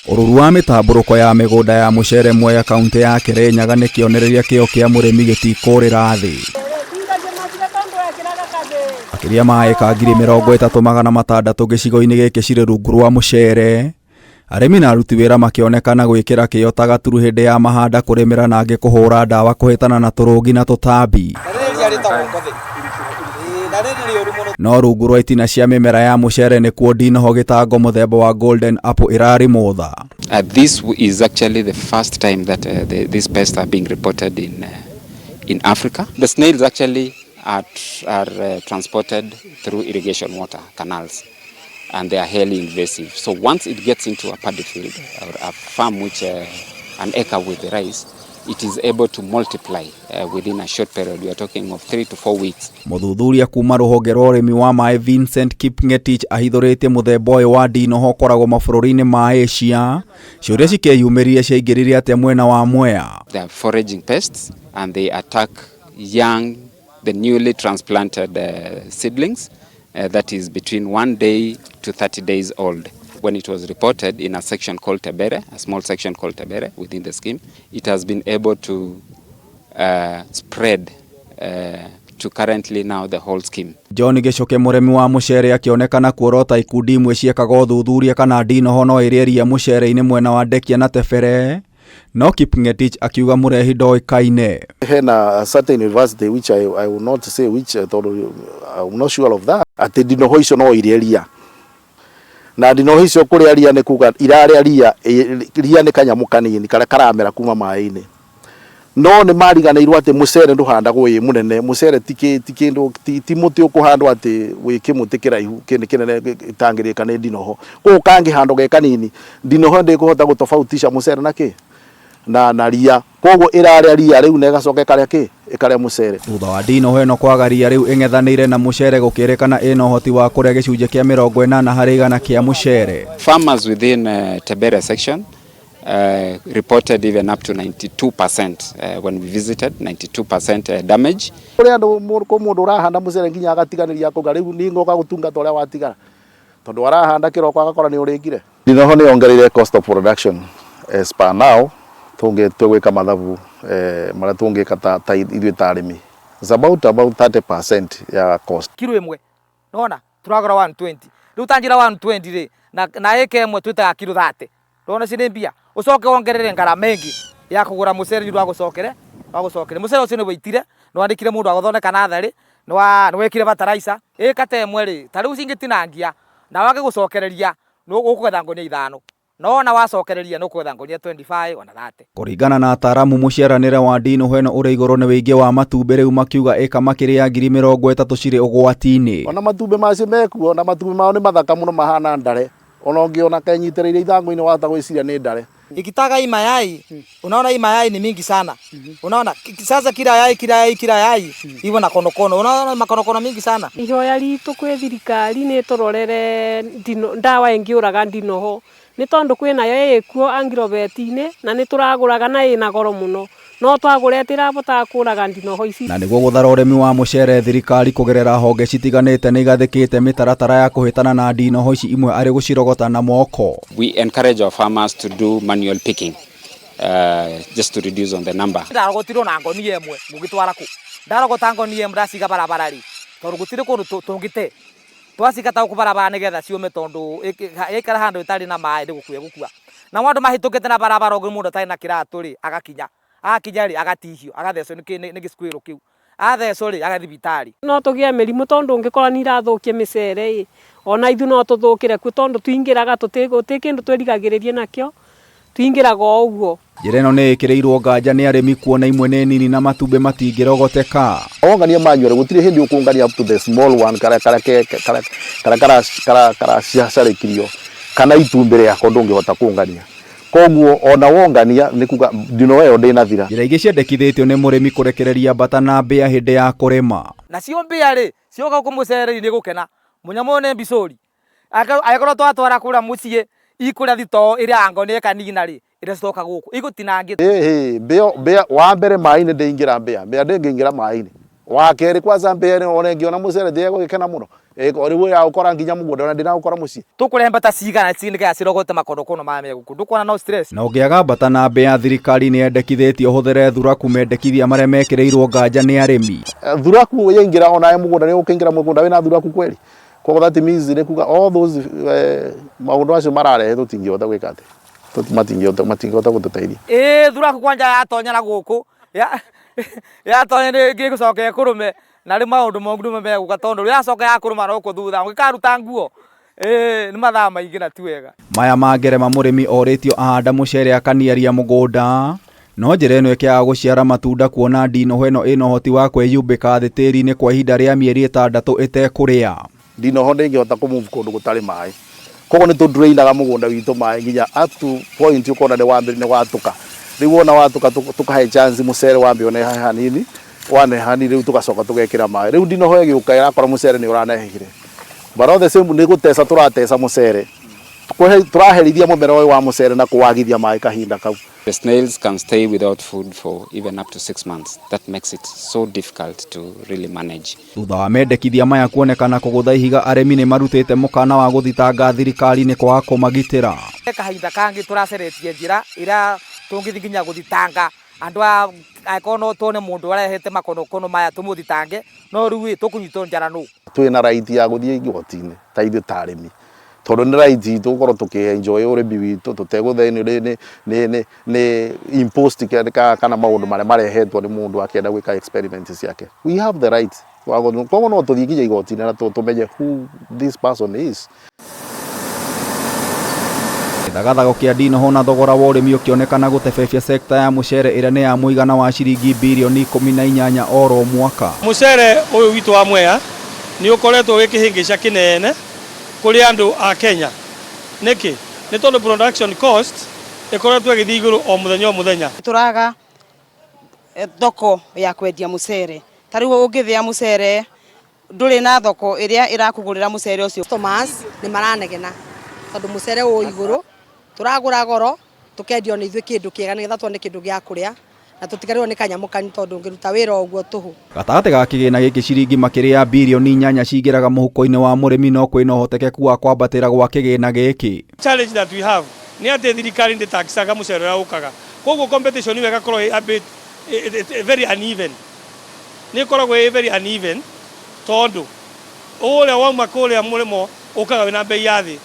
Ururu wa mitamburuko ya migunda ya mucere Mwea kaunti ya Kirinyaga ni kionereria kio kia murimi gitikurira thi. Makiria ma eka ngiri 30,600 gicigo-ini giki ciri rungu rwa mucere. Arimi na aruti wira makionekana gwikira kio ta gaturu hindi ya mahanda kurimira na angi kuhura ndawa kuhitana na turungi na tutambi. No rungu rwa itina cia mimera ya mucere ni kuo Ndinoho gitango muthemba wa golden apple irari mutha. This is actually the first time that these pests are being reported in Africa. The snails actually are transported through irrigation water canals, and they are highly invasive. So once it gets into a paddy field or a farm which an acre with the rice, it is able to multiply within a short period. We are talking of 3 to 4 weeks. Muthuthuria kuma ruhonge rwa urimi wa mai Vincent Kipngetich ahithuritie muthemba uyu wa Ndinoho koragwo mabururi-ini ma Asia. Ciuria cikeyumiririe ciaingiririe atia mwena wa Mwea. They are foraging pests and they attack the newly transplanted seedlings that is between 1 day to 30 days old. When it was reported in a section called Tebere, a small section called Tebere within the scheme, it has been able to spread to currently now the whole scheme. John Gicoke muremi wa mucere akionekana kuorota ikundi imwe ciekaga uthuthuria kana Ndinoho no ireria mucere-ini mwena wa Ndekia na Tebere. No Kipngetich akiuga murehi ndoikaine. Hena certain university which I will not say which I'm not sure of that. Ati Ndinoho icio no ireria. Na Ndinoho icio kuria ria ni kuga iraria ria ni kanyamu kanini kare karamera kuma mai-ini. No ni mariganirwo ati mucere nduhandagwo wi munene. Mucere ti muti ukuhandwo ati wi kimuti kiraihu kinene itangirika ni Ndinoho. Ko kangi hando ge kanini Ndinoho ndikuhota gutofautisha mucere na ki na ria. Koguo iraria ria riu na igacoka karia ki ikaria mucere. Thutha wa Ndinoho eno kwaga ria riu ing'ethanire na mucere gukirikana ina uhoti wa kuria gicunje kia 80 harĩ 100 kia mucere. Farmers within Tebere section reported even up to 92% when we visited, 92% damage. Kuria mundu urahanda mucere nginya agatiganiria kuga riu ni ngoka gutungata uria watigara tondu arahanda kiroko agakora ni uringire. Ndinoho ni ongereire cost of production as per now twegwika mathabu maria tungika ta ithuĩ ta arĩmi. It's about 30% ya cost. Kilo imwe unaona turagura 120 riu tanjira 120 ri na eke imwe twitaga kilo 30 unaona cini mbia ucoke wongerere ngarama ingi ya kugura mucere ndu agucokere mucere ucio ni witire no andikire mundu agothondeka nathari no wekire fertilizer kata imwe ri ta riu cingitinangia na wage gucokereria no ukugetha ngonia 5 no na wacokereria no kwetha ngonia 25 ona 30. Kuringana na ataramu muciaranire wa Ndinoho eno uri iguru ni wingi wa matumbi riu makiuga eka makiria 30,000 ciri ugwati-ini. Ona matumbi macio mekuo ona matumbi mao ni mathaka muno mahana ndare ona ungiona kenyitiriire ithangu-ini wata gwiciria ni ndare. Ikitaka hii mayai unaona hii mayai ni mingi sana. Unaona sasa kila yai hivyo na konokono unaona makonokono mingi sana. Ihoya ritu kwi thirikari ni turorere ndawa ingiuraga Ndinoho ni tondu kwina yo ikuo angirobeti-ini na ni turaguraga na ina goro muno no twaguretira bota kuraga Ndinoho ici. Na niguo guthara urimi wa mucere thirikari kugerera honge citiganite ni igathikite mitaratara ya kuhitana na Ndinoho ici imwe ari gucirogota na moko. We encourage our farmers to do manual picking just to reduce on the number. Ndarogotiro na ngonia imwe mugitwara ku ndarogota ngonia imwe ndaciga barabara ri tondu gutire kundu tungite twacikata ku barabara nigetha ciume tondu ikara handu itari na mai gukua na wandu mahitukite na barabara ogu mundu tari na kiratu ri agakinya ri agatihio agathecwo ni gicukiro kiu athecwo ri agathibitari. No tugie mirimu tondu ngikora ni irathukia micere ona ithu no tuthukire ku tondu tuingiraga tutikindu twerigagiririe nakio tuingiraga uguo. Njira ino ni ikireirwo nganja ni arimi kuona imwe ni nini na matumbi matingirogoteka. Ongania manyore gutire hindi ukungania up to the small one kara ciacarikirio kana itumbi riako ndungihota kungania. Koguo ona wongania ni kuga Ndinoho yo ndina thira. Njira ingi ciendekithitio ni murimi kurekereria mbata na mbia hindi ya kurima. Na cio mbia ri cioka ku mucere ni gukena munyamo ne mbicuri agakora twatwara kura mucie ikuria thito iria ngone kanina ri iria stoka guku igutinangite. Mbia wa mbere mai-ini ndingira mbia ndingira mai-ini wa keri kwanza mbia ni ona ngiona mucere ndiego gikena muno ori we ya ukora nginya mugunda na ndina ukora muci tukuremba ta cigana cindika cirogote makonokono ma meguku ndukona no stress na ungiaga bata na mbe ya thirikari ni endekithĩtie ũhũthĩre thuraku mendekithia marĩa mekĩrĩirwo nganja nĩ arĩmi. Thuraku yaingira ona mugunda ni ukingira mugunda wina thuraku kweli kwa that means ni kuga all those maundu acio mararehe tutingihota gwika ati matingihota gututeithia thuraku kwanja yatonya na guku yatonya ni ngigucoka ikurume na ri maundu mongu meguka tondu yacoka yakuruma no kuthutha ngikaruta nguo ni mathaa maingi na tiwega maya mangerema mũrĩmi orĩtio ahanda mũcere akaniaria mũgũnda no njĩra ĩno ĩkĩaga gũciara matunda kuona Ndinoho ĩno ĩna ũhoti wa kwĩyumbĩka thĩ tĩri-inĩ kwa ihinda rĩa mĩeri 6 ĩtekũrĩa. Ndinoho ndĩngĩhota kũmove kũndũ gũtarĩ maĩ koguo nĩ tũdrainaga mũgũnda witũ maĩ nginya up to point ũkona nĩ wambĩrĩria watuka rĩu wona watuka tukahe chance mũcere wambe one hanini wane hanini rĩu tugacoka tũgekĩra maĩ rĩu Ndinoho ĩgĩũka ĩrakora mũcere nĩ ũranehire but all the same nĩ gũteca tũrateca mũcere tũraherithia mũmera ũyũ wa mũcere na kũwagithia maĩ kahinda kau. The snails can stay without food for even up to 6 months. That makes it so difficult to really manage. Thutha wa mendekithia maya kuonekana kũgũtha ihiga arĩmi nĩ marutĩte mũkana wa gũthitanga thirikari-inĩ kwa kũmagitĩra. Kahinda kangi tũraceretie njĩra ĩrĩa tũngĩthi nginya gũthitanga andũ akono tone mundu arehete makonokono maya tumuthitange no rĩu tũkũnyitwo njara nũ. Twĩna right ya gũthiĩ igoti-inĩ ta ithuĩ ta arĩmi tondu ni right tukorwo tukienjoy urimi witu tuteguthenio ni impost kana maundu maria marehetwo ni mundu akienda gwika experiment ciake. We have the right koguo no tuthii nginya igoti-inĩ na tumenye who this person is. Gathago kĩa Ndinoho na thogora wa ũrĩmi ũkĩonekana gũtebebia sekta ya mũcere ĩrĩa nĩ ya mũigana wa ciringi birioni 18 oro mwaka. Mũcere ũyũ witũ wa Mwea nĩ ũkoretwo wĩkĩhĩngĩca kĩnene kuri andu a Kenya niki ni tondu production cost ikoretwo igithii iguru o muthenya turaga thoko ya kwendia mucere tariu ungithia mucere nduri na thoko iria irakugurira mucere ucio customers ni maranegena tondu mucere wo iguru turagura goro tukendio ni ithuĩ kindu kiega nigetha tuone kindu gia kuria na tutigarirwo ni kanyamu kani tondu ngiruta wira uguo tuhu. Gatagatĩ ga kĩgĩna gĩkĩ ciringi makĩria ya birioni 8 cingĩraga mũhuko-inĩ wa mũrĩmi no kwĩna ũhotekeku wa kwambatĩra gwa kĩgĩna gĩkĩ. Challenge that we have ni atĩ thirikari ndĩtaxaga mucere ũrĩa ũkaga koguo competition iwe gakorwo a bit very uneven ni koragwo very uneven tondu ũrĩa wauma kũrĩa mũrĩmo ũkaga wĩna bei ya thĩ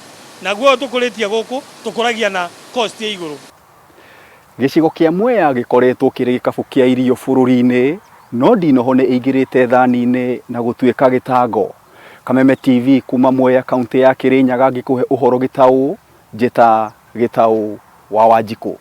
naguo tũkũrĩtie gũkũ tũkũragia na cost ya igũrũ. Gĩcigo kĩa Mwea gĩkoretwo kĩrĩ gĩkabũ kĩa irio bũrũri-inĩ no Ndinoho nĩ ĩingĩrĩte thani-inĩ na gũtuĩka gĩtango. Kameme TV kuma Mwea kaunti ya Kirinyaga ngĩkũhe ũhoro gĩtaũ njĩta gĩtaũ wa Wanjikũ.